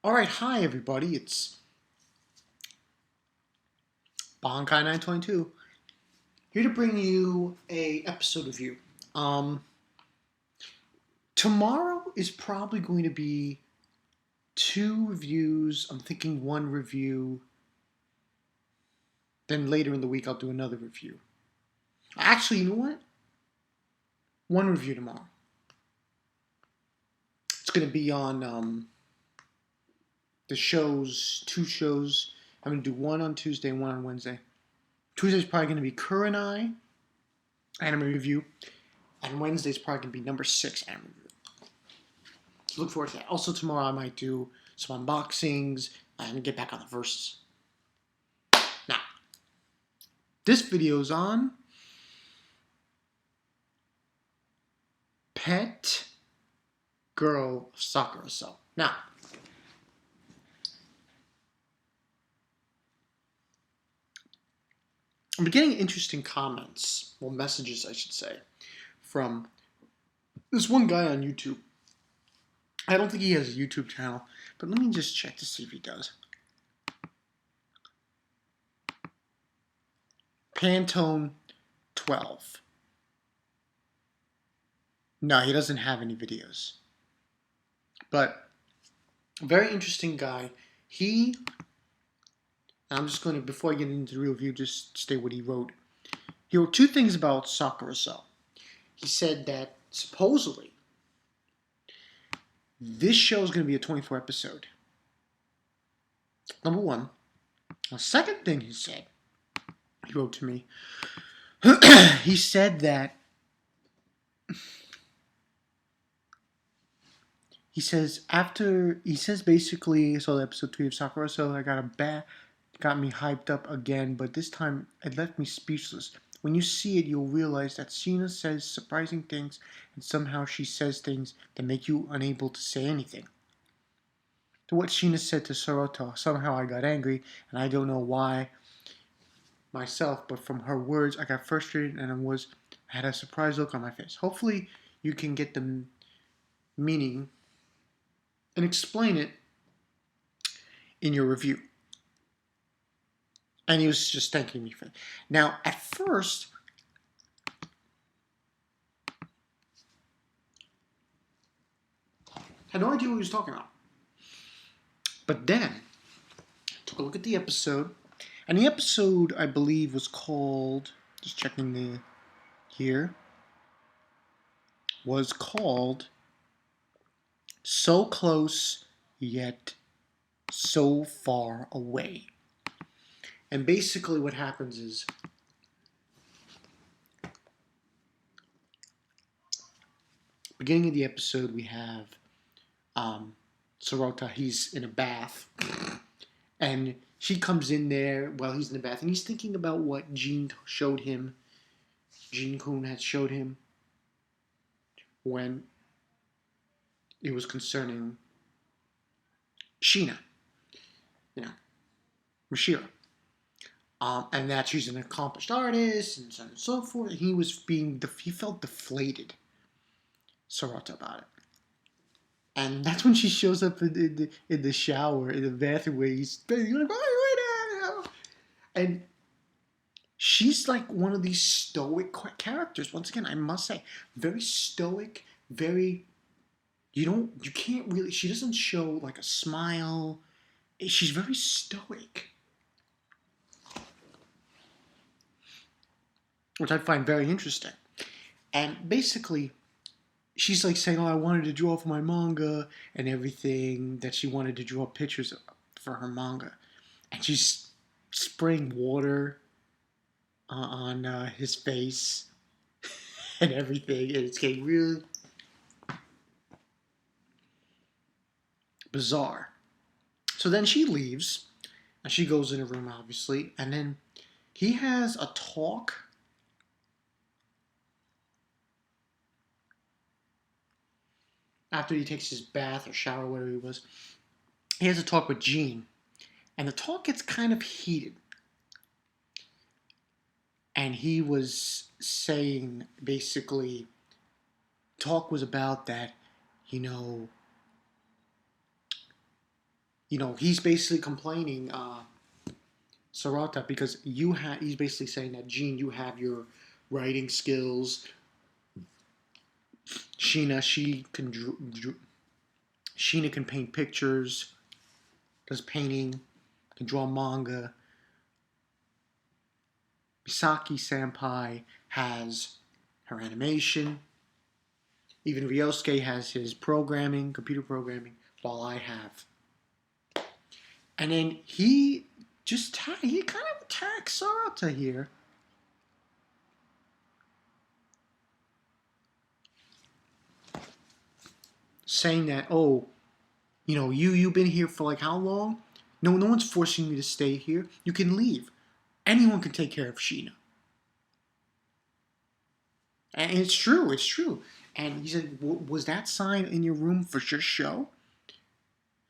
All right, hi everybody. It's Bonkai 922 here to bring you a episode review. Um, Tomorrow is probably going to be two reviews. I'm thinking one review. Then later in the week I'll do another review. Actually, you know what? One review tomorrow. It's going to be on the shows, two shows. I'm going to do one on Tuesday and one on Wednesday. Tuesday's probably going to be Kurenai anime review, and Wednesday's probably going to be number 6 anime review. So look forward to that. Also tomorrow I might do some unboxings and get back on the verses. Now, this video is on Pet Girl of Sakurasou. Now, I'm getting interesting comments, well, messages, I should say, from this one guy on YouTube. I don't think he has a YouTube channel, but let me just check to see if he does. Pantone 12. No, he doesn't have any videos. But a very interesting guy. I'm just going to, before I get into the review, just state what he wrote. He wrote two things about Sakurasou. He said that supposedly this show is going to be a 24 episode. Number one. The second thing he said, he wrote to me, he said that he says basically, so episode 3 of Sakurasou, got me hyped up again, but this time it left me speechless. When you see it, you'll realize that Sheena says surprising things, and somehow she says things that make you unable to say anything. To what Sheena said to SORATA, somehow I got angry, and I don't know why myself, but from her words, I got frustrated and I had a surprised look on my face. Hopefully, you can get the meaning and explain it in your review. And he was just thanking me for it. Now, at first, I had no idea what he was talking about. But then, I took a look at the episode. And the episode, I believe, was called, just checking here, was called So Close Yet So Far Away. And basically what happens is, beginning of the episode, we have SORATA. He's in a bath, and she comes in there while he's in the bath, and he's thinking about what Jean Kun had showed him when it was concerning Sheena, MASHIRO. And that she's an accomplished artist, and so on and so forth. And he felt deflated, SORATA, about it. And that's when she shows up in the shower, in the bathroom where he's like, and she's like one of these stoic characters. Once again, I must say, very stoic, very, you can't really, she doesn't show like a smile. She's very stoic, which I find very interesting. And basically, she's like saying, oh, I wanted to draw for my manga and everything, that she wanted to draw pictures for her manga. And she's spraying water on his face and everything. And it's getting really bizarre. So then she leaves, and she goes in her room, obviously. And then he has a talk after he takes his bath or shower, whatever he was. He has a talk with Jean, and the talk gets kind of heated. And he was saying, basically, talk was about that, he's basically complaining, Sorata, because he's basically saying that, Jean, you have your writing skills. Sheena, Sheena can paint pictures, does painting, can draw manga. Misaki Senpai has her animation. Even Ryosuke has his programming, computer programming, while I have. And then he kind of attacks Sorata here. Saying that, oh, you've been here for like how long? No one's forcing you to stay here. You can leave. Anyone can take care of Sheena. And it's true. And he said, was that sign in your room for your show?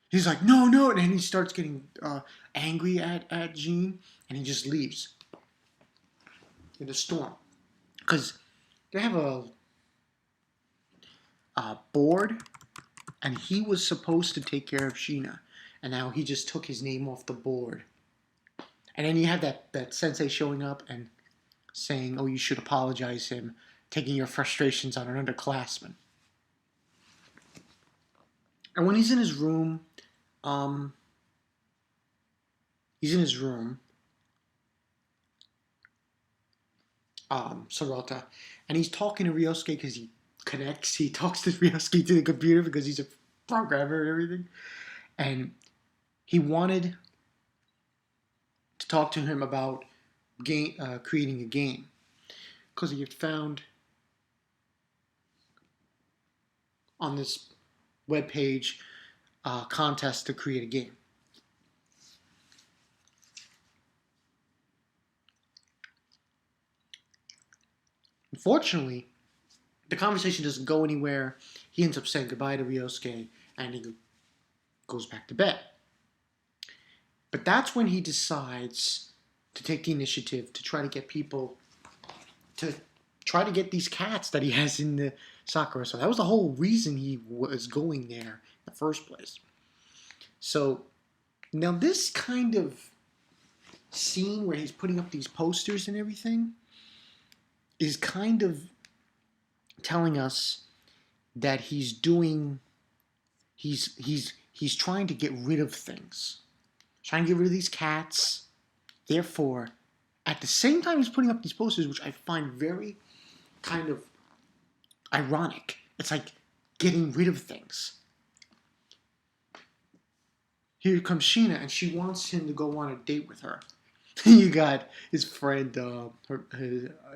He's like, no. And he starts getting angry at Jean, and he just leaves in a storm. Because they have a board, and he was supposed to take care of Sheena. And now he just took his name off the board. And then you have that sensei showing up and saying, oh, you should apologize to him, taking your frustrations on an underclassman. And when he's in his room, Sorata, and he's talking to Ryosuke because he talks to Ryosuke to the computer because he's a programmer and everything. And he wanted to talk to him about creating a game because he had found on this webpage contest to create a game. Unfortunately, the conversation doesn't go anywhere. He ends up saying goodbye to Ryosuke and he goes back to bed. But that's when he decides to take the initiative to try to get people to try to get these cats that he has in the Sakura. So that was the whole reason he was going there in the first place. So now this kind of scene where he's putting up these posters and everything is kind of telling us that he's trying to get rid of things. Trying to get rid of these cats. Therefore, at the same time he's putting up these posters, which I find very kind of ironic. It's like getting rid of things. Here comes Sheena, and she wants him to go on a date with her. You got his friend,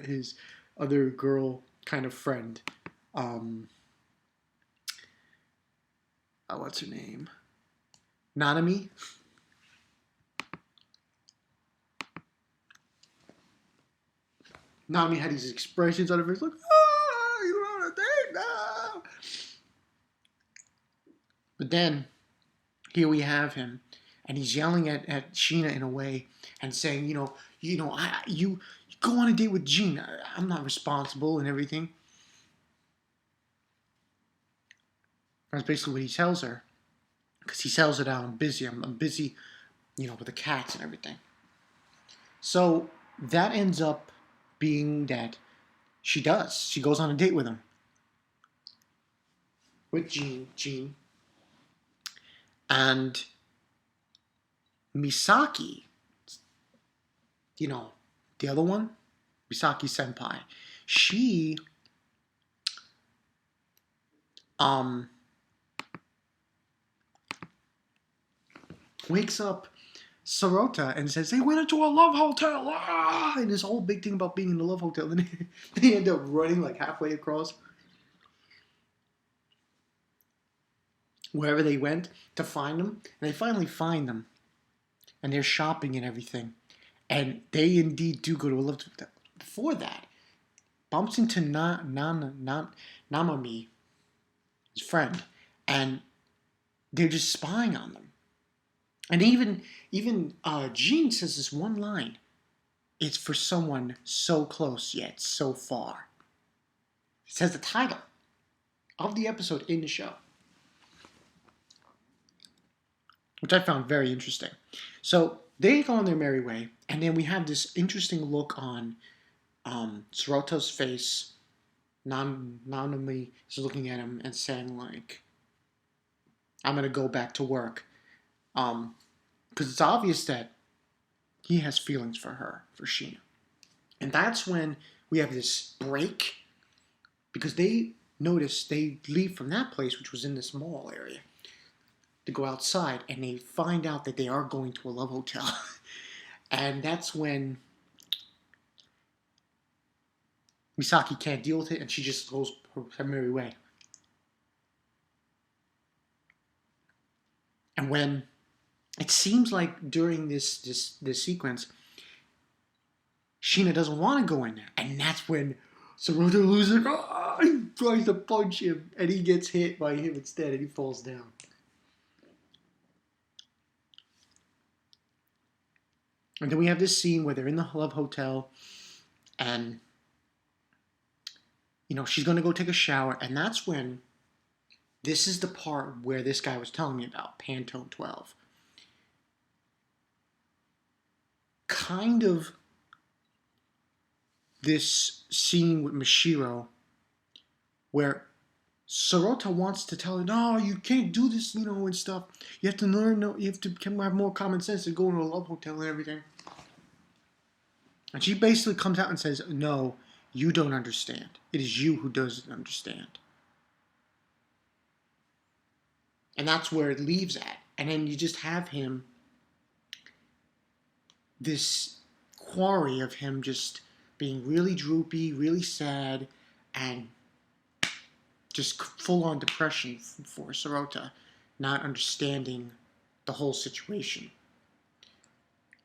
his other girl kind of friend. What's her name? Nanami. Nanami had these expressions on her face like, you want a date now? But then, here we have him, and he's yelling at Sheena in a way and saying, you go on a date with Jean. I'm not responsible and everything. That's basically what he tells her. Because he tells her that I'm busy. I'm busy, with the cats and everything. So that ends up being that she does. She goes on a date with him. With Jean. And Misaki, the other one, Misaki Senpai, she wakes up Sorata and says, they went into a love hotel, and this whole big thing about being in the love hotel. Then they end up running like halfway across wherever they went to find them. And they finally find them. And they're shopping and everything. And they indeed do go to a love hotel. Before that, bumps into Namami, his friend, and they're just spying on them. And even Jean says this one line. It's for someone so close yet so far. It says the title of the episode in the show. which I found very interesting. So they go on their merry way, and then we have this interesting look on Sorata's face. Nanami is looking at him and saying like, "I'm gonna go back to work," because it's obvious that he has feelings for her, for Sheena, and that's when we have this break because they notice they leave from that place, which was in this mall area, to go outside, and they find out that they are going to a love hotel. And that's when Misaki can't deal with it, and she just goes her merry way. And when it seems like during this sequence, Sheena doesn't want to go in there, and that's when Sarota loses. Oh, he tries to punch him, and he gets hit by him instead, and he falls down. And then we have this scene where they're in the love hotel, and she's going to go take a shower, and that's when this is the part where this guy was telling me about, Pantone 12. Kind of this scene with MASHIRO where Sorata wants to tell her, no, you can't do this, and stuff. You have to learn, you have to have more common sense and go into a love hotel and everything. And she basically comes out and says, no, you don't understand. It is you who doesn't understand. And that's where it leaves at. And then you just have him, this quarry of him just being really droopy, really sad, and just full-on depression for Sorata, not understanding the whole situation.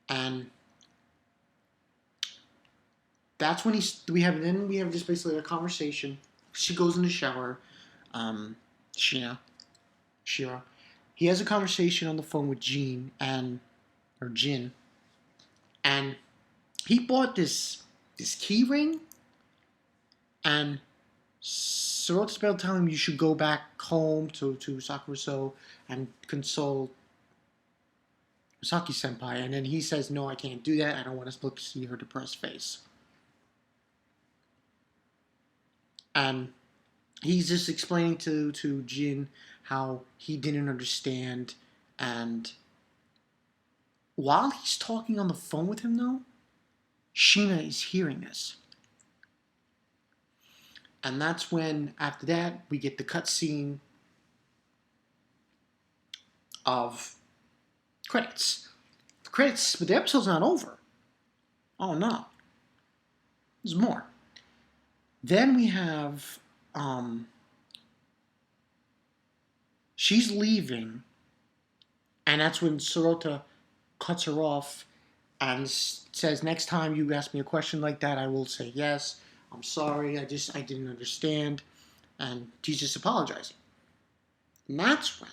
And that's when we have just basically a conversation. She goes in the shower, Shiro. He has a conversation on the phone with Jin, and he bought this key ring, and Sorata's about to tell him you should go back home to Sakurasou and console Saki-senpai, and then he says, no, I can't do that. I don't want to see her depressed face. And he's just explaining to Jin how he didn't understand, and while he's talking on the phone with him, though, Sheena is hearing this. And that's when, after that, we get the cutscene of credits. But the episode's not over. Oh no. There's more. Then we have, she's leaving, and that's when Sorata cuts her off and says, next time you ask me a question like that, I will say yes. I'm sorry, I didn't understand. And he's just apologizing. And that's when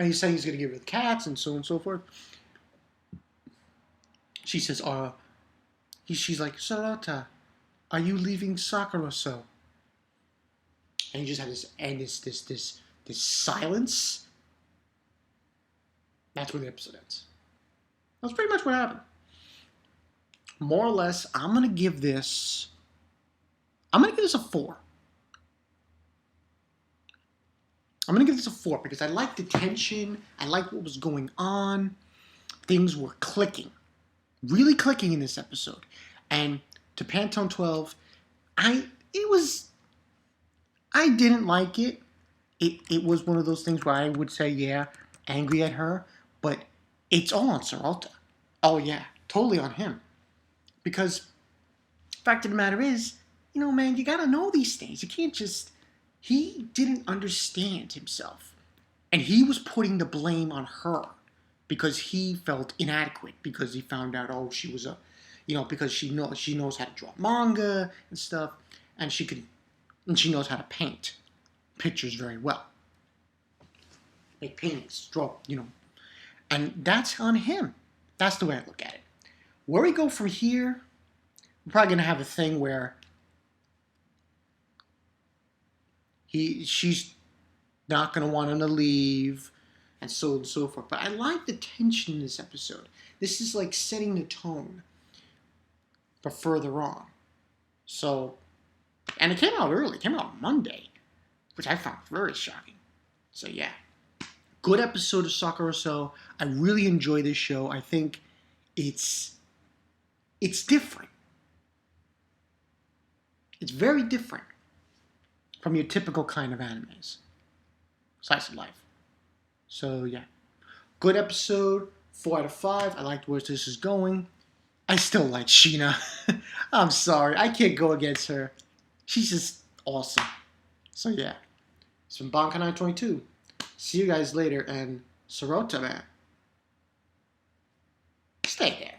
he's saying he's going to give her the cats and so on and so forth. She says, she's like, Sorata, are you leaving Sakurasou? And you just have this silence. That's where the episode ends. That's pretty much what happened. More or less, I'm going to give this a 4. I'm going to give this a 4 because I liked the tension. I liked what was going on. Things were clicking. Really clicking in this episode. And to Pantone 12, I didn't like it. It was one of those things where I would say, yeah, angry at her, but it's all on Sorata. Oh yeah, totally on him. Because the fact of the matter is, man, you gotta know these things. You can't just... He didn't understand himself. And he was putting the blame on her because he felt inadequate, because he found out, she was because she knows how to draw manga and stuff, and she knows how to paint pictures very well. Make paintings, draw, And that's on him. That's the way I look at it. Where we go from here, we're probably going to have a thing where she's not gonna want him to leave, and so on and so forth. But I like the tension in this episode. This is like setting the tone for further on. So, and it came out early. It came out Monday, which I found very shocking. So yeah, good episode of Sakurasou. I really enjoy this show. I think it's different. It's very different from your typical kind of animes. Slice of life. So yeah, good episode. 4 out of 5. I liked where this is going. I still like Sheena. I'm sorry, I can't go against her. She's just awesome. So yeah, it's been Bankanai 22. See you guys later, and SORATA, man. Stay there.